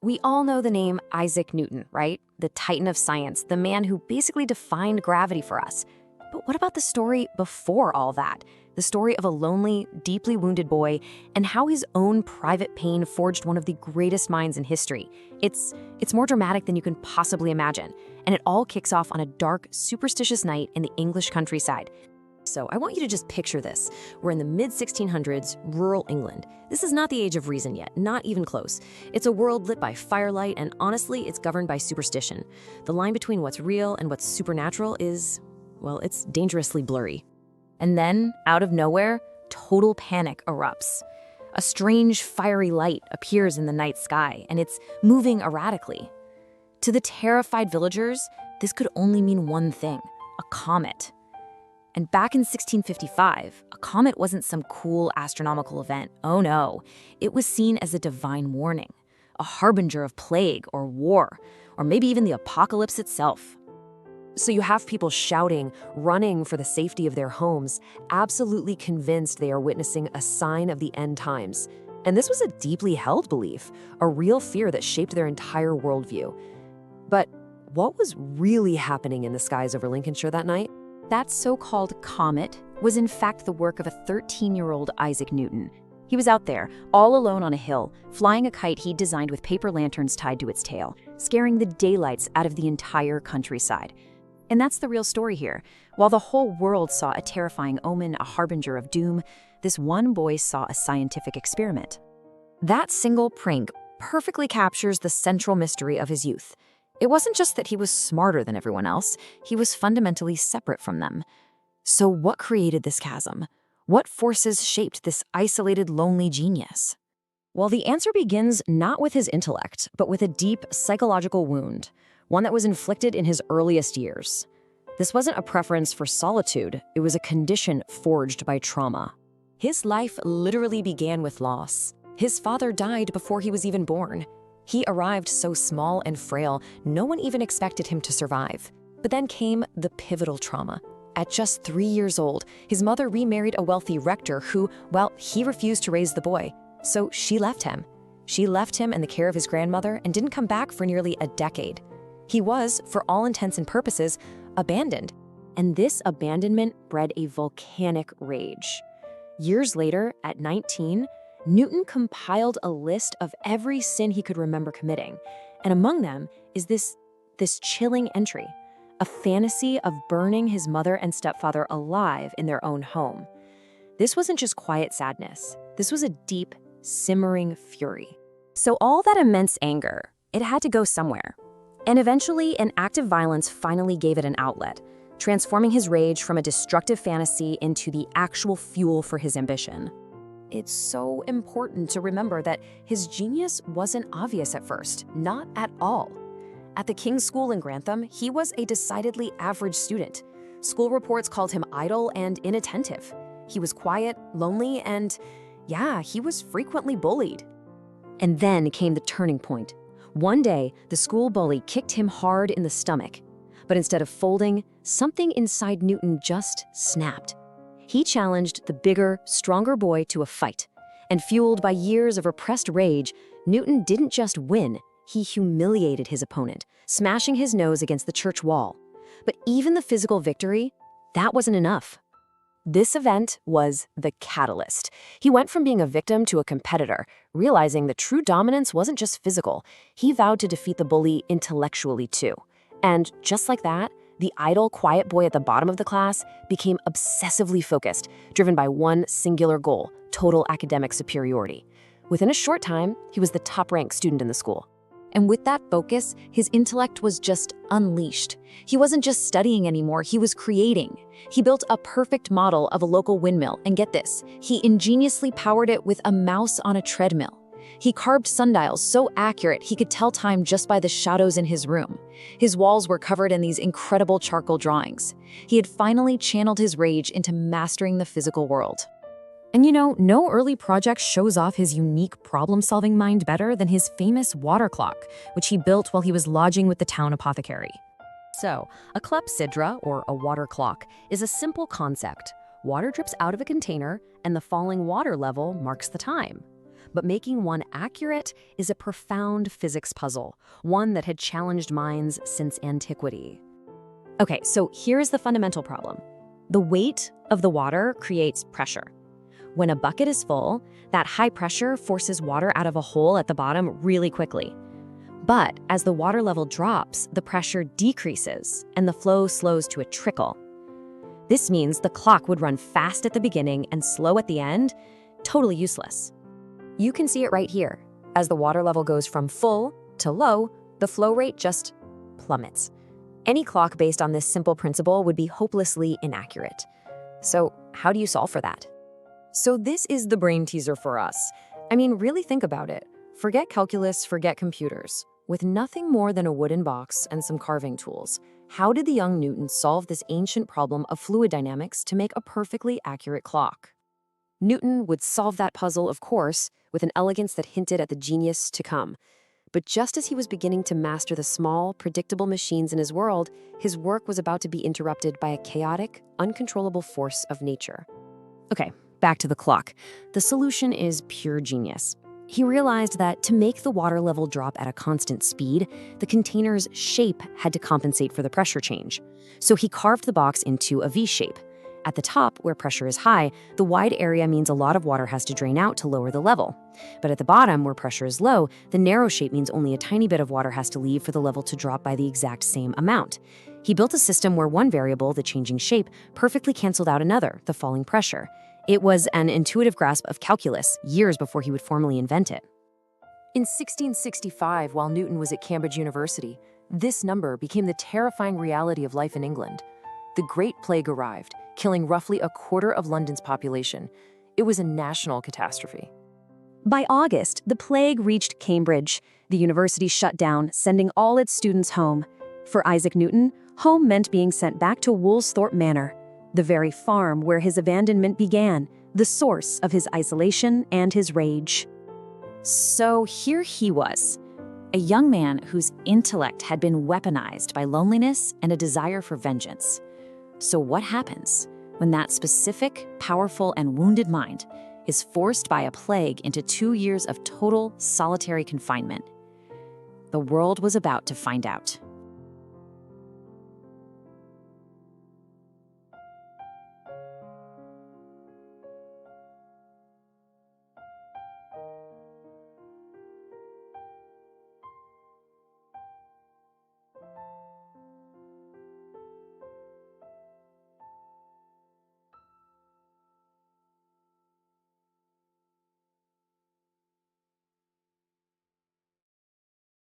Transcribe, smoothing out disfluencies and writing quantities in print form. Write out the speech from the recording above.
We all know the name Isaac Newton, right? The titan of science, the man who basically defined gravity for us. But what about the story before all that? The story of a lonely, deeply wounded boy and how his own private pain forged one of the greatest minds in history. It's more dramatic than you can possibly imagine, and it all kicks off on a dark, superstitious night in the English countryside. So I want you to just picture this. We're in the mid-1600s, rural England. This is not the age of reason yet, not even close. It's a world lit by firelight, and honestly, it's governed by superstition. The line between what's real and what's supernatural is, well, it's dangerously blurry. And then, out of nowhere, total panic erupts. A strange, fiery light appears in the night sky, and it's moving erratically. To the terrified villagers, this could only mean one thing: a comet. And back in 1655, a comet wasn't some cool astronomical event. Oh no, it was seen as a divine warning, a harbinger of plague or war, or maybe even the apocalypse itself. So you have people shouting, running for the safety of their homes, absolutely convinced they are witnessing a sign of the end times. And this was a deeply held belief, a real fear that shaped their entire worldview. But what was really happening in the skies over Lincolnshire that night? That so-called comet was in fact the work of a 13-year-old Isaac Newton. He was out there, all alone on a hill, flying a kite he'd designed with paper lanterns tied to its tail, scaring the daylights out of the entire countryside. And that's the real story here. While the whole world saw a terrifying omen, a harbinger of doom, this one boy saw a scientific experiment. That single prank perfectly captures the central mystery of his youth. It wasn't just that he was smarter than everyone else, he was fundamentally separate from them. So what created this chasm? What forces shaped this isolated, lonely genius? Well, the answer begins not with his intellect, but with a deep psychological wound, one that was inflicted in his earliest years. This wasn't a preference for solitude, it was a condition forged by trauma. His life literally began with loss. His father died before he was even born. He arrived so small and frail, no one even expected him to survive. But then came the pivotal trauma. At just 3 years old, his mother remarried a wealthy rector who, well, he refused to raise the boy. So she left him. She left him in the care of his grandmother and didn't come back for nearly a decade. He was, for all intents and purposes, abandoned. And this abandonment bred a volcanic rage. Years later, at 19, Newton compiled a list of every sin he could remember committing, and among them is this chilling entry, a fantasy of burning his mother and stepfather alive in their own home. This wasn't just quiet sadness. This was a deep, simmering fury. So all that immense anger, it had to go somewhere. And eventually, an act of violence finally gave it an outlet, transforming his rage from a destructive fantasy into the actual fuel for his ambition. It's so important to remember that his genius wasn't obvious at first, not at all. At the King's School in Grantham, he was a decidedly average student. School reports called him idle and inattentive. He was quiet, lonely, and yeah, he was frequently bullied. And then came the turning point. One day, the school bully kicked him hard in the stomach. But instead of folding, something inside Newton just snapped. He challenged the bigger, stronger boy to a fight. And fueled by years of repressed rage, Newton didn't just win, he humiliated his opponent, smashing his nose against the church wall. But even the physical victory, that wasn't enough. This event was the catalyst. He went from being a victim to a competitor, realizing that true dominance wasn't just physical. He vowed to defeat the bully intellectually too. And just like that, the idle, quiet boy at the bottom of the class became obsessively focused, driven by one singular goal: total academic superiority. Within a short time, he was the top-ranked student in the school. And with that focus, his intellect was just unleashed. He wasn't just studying anymore, he was creating. He built a perfect model of a local windmill, and get this, he ingeniously powered it with a mouse on a treadmill. He carved sundials so accurate he could tell time just by the shadows in his room. His walls were covered in these incredible charcoal drawings. He had finally channeled his rage into mastering the physical world. And you know, no early project shows off his unique problem-solving mind better than his famous water clock, which he built while he was lodging with the town apothecary. So, a clepsydra, or a water clock, is a simple concept. Water drips out of a container, and the falling water level marks the time. But making one accurate is a profound physics puzzle, one that had challenged minds since antiquity. Okay, so here's the fundamental problem. The weight of the water creates pressure. When a bucket is full, that high pressure forces water out of a hole at the bottom really quickly. But as the water level drops, the pressure decreases and the flow slows to a trickle. This means the clock would run fast at the beginning and slow at the end, totally useless. You can see it right here. As the water level goes from full to low, the flow rate just plummets. Any clock based on this simple principle would be hopelessly inaccurate. So how do you solve for that? So this is the brain teaser for us. I mean, really think about it. Forget calculus, forget computers. With nothing more than a wooden box and some carving tools, how did the young Newton solve this ancient problem of fluid dynamics to make a perfectly accurate clock? Newton would solve that puzzle, of course, with an elegance that hinted at the genius to come. But just as he was beginning to master the small, predictable machines in his world, his work was about to be interrupted by a chaotic, uncontrollable force of nature. Okay, back to the clock. The solution is pure genius. He realized that to make the water level drop at a constant speed, the container's shape had to compensate for the pressure change. So he carved the box into a V shape. At the top, where pressure is high, the wide area means a lot of water has to drain out to lower the level. But at the bottom, where pressure is low, the narrow shape means only a tiny bit of water has to leave for the level to drop by the exact same amount. He built a system where one variable, the changing shape, perfectly canceled out another, the falling pressure. It was an intuitive grasp of calculus years before he would formally invent it. In 1665, while Newton was at Cambridge University, this number became the terrifying reality of life in England. The Great Plague arrived, killing roughly a quarter of London's population. It was a national catastrophe. By August, the plague reached Cambridge. The university shut down, sending all its students home. For Isaac Newton, home meant being sent back to Woolsthorpe Manor, the very farm where his abandonment began, the source of his isolation and his rage. So here he was, a young man whose intellect had been weaponized by loneliness and a desire for vengeance. So what happens when that specific, powerful, and wounded mind is forced by a plague into 2 years of total solitary confinement? The world was about to find out.